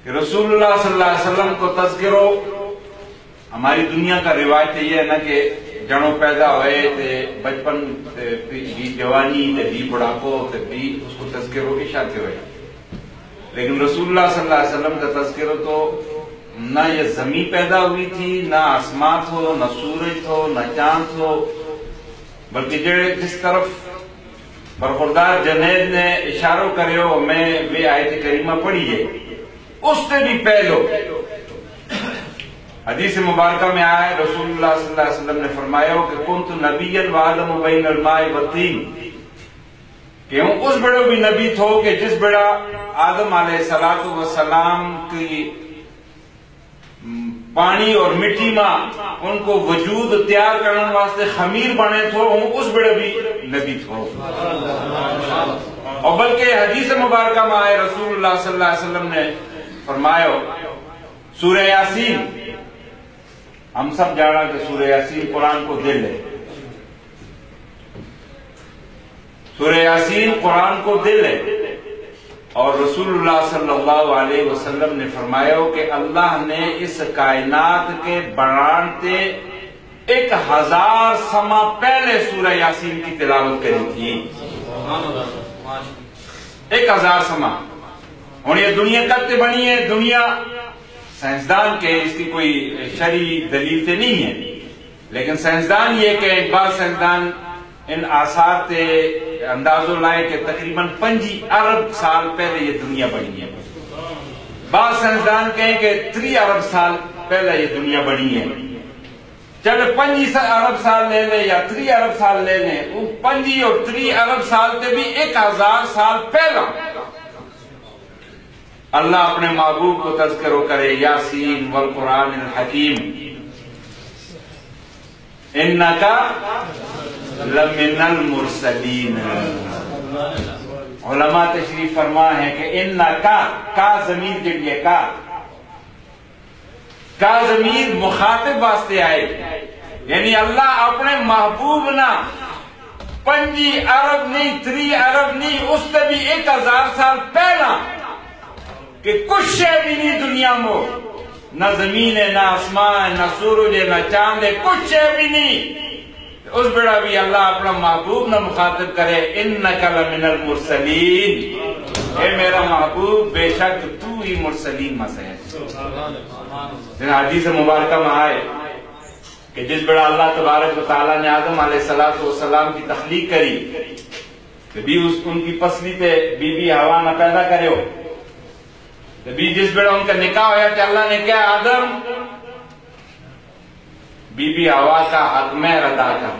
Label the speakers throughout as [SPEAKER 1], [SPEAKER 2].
[SPEAKER 1] کہ رسول اللہ صلی اللہ علیہ وسلم کو تذکرو ہماری دنیا کا روایت یہ ہے نا کہ جڑوں پیدا ہوئے تے بچپن بھی جوانی تے بھی بڑھاپو تے بھی اس کو تذکرو اشارے ہوئے، لیکن رسول اللہ صلی اللہ علیہ وسلم کا تذکرو تو نہ یہ زمین پیدا ہوئی تھی، نہ آسمان تھو، نہ سورج تھو، نہ چاند تھو، بلکہ جس طرف برخوردار جنید نے اشاروں کریو میں وہ آیت کریمہ پڑھیے اس سے بھی پہلو حدیث مبارکہ میں آیا ہے، رسول اللہ صلی اللہ علیہ وسلم نے فرمایا ہو کہ کنت نبیا وآدم بین الماء والطین، کہ ہوں اس بڑے بھی نبی تھو کہ جس بڑا آدم علیہ السلام کی پانی اور مٹی ماں ان کو وجود تیار کرنے واسطے خمیر بنے تھو، ہوں اس بڑے بھی نبی تھو۔ اور بلکہ حدیث مبارکہ میں آئے رسول اللہ صلی اللہ علیہ وسلم نے فرمایا سورہ یاسین، ہم سب جانا کہ سورہ یاسین قرآن کو دل ہے، سورہ یاسین قرآن کو دل ہے، اور رسول اللہ صلی اللہ علیہ وسلم نے فرمایا کہ اللہ نے اس کائنات کے بڑھانتے 1000 سما پہلے سورہ یاسین کی تلاوت کری تھی، 1000 سما۔ اور یہ دنیا کب سے بنی ہے؟ دنیا سائنسدان کے اس کی کوئی شرعی دلیل تے نہیں ہے، لیکن سائنسدان یہ کہ ایک بار سائنسدان ان آثار تے اندازوں لائے کہ تقریباً 5 ارب سال پہلے یہ دنیا بنی ہے۔ بعض سائنسدان کہیں کہ 3 ارب سال پہلے یہ دنیا بنی ہے۔ چلے 5 ارب سال لے لیں یا 3 ارب سال لے لیں، 5 اور 3 ارب سال تے بھی 1000 سال پہلا اللہ اپنے محبوب کو تذکرو کرے، یاسین والقرآن الحکیم انکا لمن المرسلین۔ علماء تشریف فرما ہے کہ انکا کا ضمیر جڑی ہے کا ضمیر مخاطب واسطے آئے، یعنی اللہ اپنے محبوب نہ 5 ارب نہیں 3 ارب نہیں، اس سے بھی 1000 سال پہلا کہ کچھ شے بھی نہیں دنیا میں، نہ زمین ہے، نہ آسمان ہے، نہ سورج ہے، نہ چاند ہے، کچھ شے بھی نہیں، اس بڑا بھی اللہ اپنا محبوب نہ مخاطب کرے انکا لمن المرسلین، اے میرا محبوب بے شک تو ہی مرسلین میں سے ہے۔ حدیث مبارکہ میں آئے کہ جس بڑا اللہ تبارک و تعالیٰ نے آدم علیہ السلام کی تخلیق کری بھی ان کی پسلی تے بی بی ہوا نہ پیدا کرے ہو، بھی جس بڑا ان کا نکاح ہویا کہ اللہ نے کہا آدم بی بی ہوا کا حق میں ادا کر،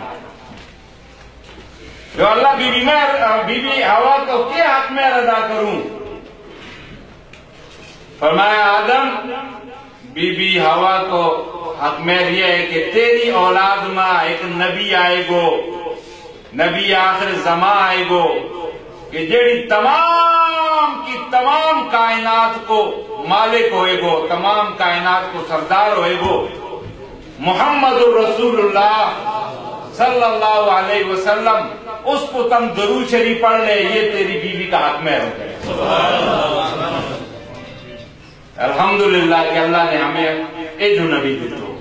[SPEAKER 1] جو اللہ بی بی ہوا کو کیا حق میں ادا کروں؟ فرمایا آدم بی بی ہوا کو حق میں یہ ہے کہ تیری اولاد میں ایک نبی آئے گو، نبی آخر زمان آئے گو کہ جیڑی تمام کی تمام کائنات کو مالک ہوئے گو، تمام کائنات کو سردار ہوئے گو، محمد رسول اللہ صلی اللہ علیہ وسلم، اس کو تم درود شریف پڑھ لے، یہ تیری بیوی کا حق میں ہو گئے۔ الحمدللہ کہ اللہ نے ہمیں اے جو نبی دیتو،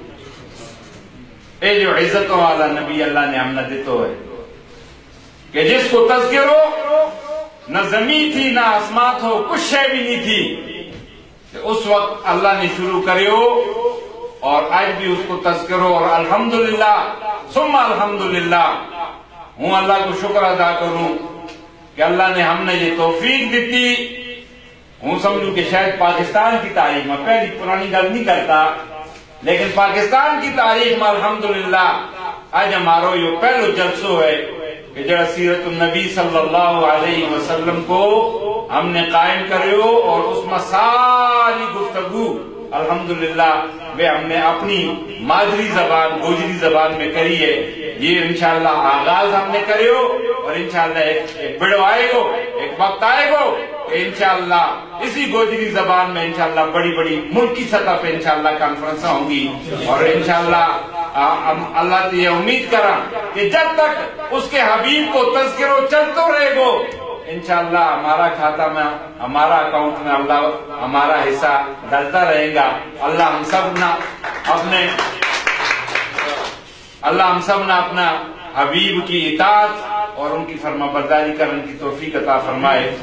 [SPEAKER 1] اے جو عزتوں والا نبی اللہ نے ہم نے دیتو ہے کہ جس کو تذکرو نہ زمین تھی نہ آسمان ہو، کچھ شے بھی نہیں تھی، اس وقت اللہ نے شروع کریو اور آج بھی اس کو تذکرو، اور الحمدللہ ثم الحمدللہ ہوں اللہ کو شکر ادا کروں کہ اللہ نے ہم نے یہ توفیق دیتی۔ ہوں سمجھوں کہ شاید پاکستان کی تاریخ میں، پہلی پرانی گل نہیں کرتا، لیکن پاکستان کی تاریخ میں الحمدللہ آج ہمارو یہ پہلو جلسو ہے کہ جڑا سیرت النبی صلی اللہ علیہ وسلم کو ہم نے قائم کریو، اور اس میں ساری گفتگو الحمدللہ وہ ہم نے اپنی مادری زبان گوجری زبان میں کری ہے۔ یہ انشاءاللہ آغاز ہم نے کریو، اور انشاءاللہ ایک بڑو آئے گو، ایک وقت آئے گو کہ انشاءاللہ اسی گوجری زبان میں انشاءاللہ بڑی بڑی ملکی سطح پہ انشاءاللہ کانفرنسیں ہوں گی، اور انشاءاللہ اللہ سے یہ امید کرا کہ جب تک اس کے حبیب کو تذکرو چلتو رہے گو انشاءاللہ ہمارا کھاتا میں ہمارا اکاؤنٹ میں اللہ ہمارا حصہ ڈالتا رہے گا۔ اللہ ہم سب نہ اپنا حبیب کی اطاعت اور ان کی فرما برداری کرنے کی توفیق عطا فرمائے۔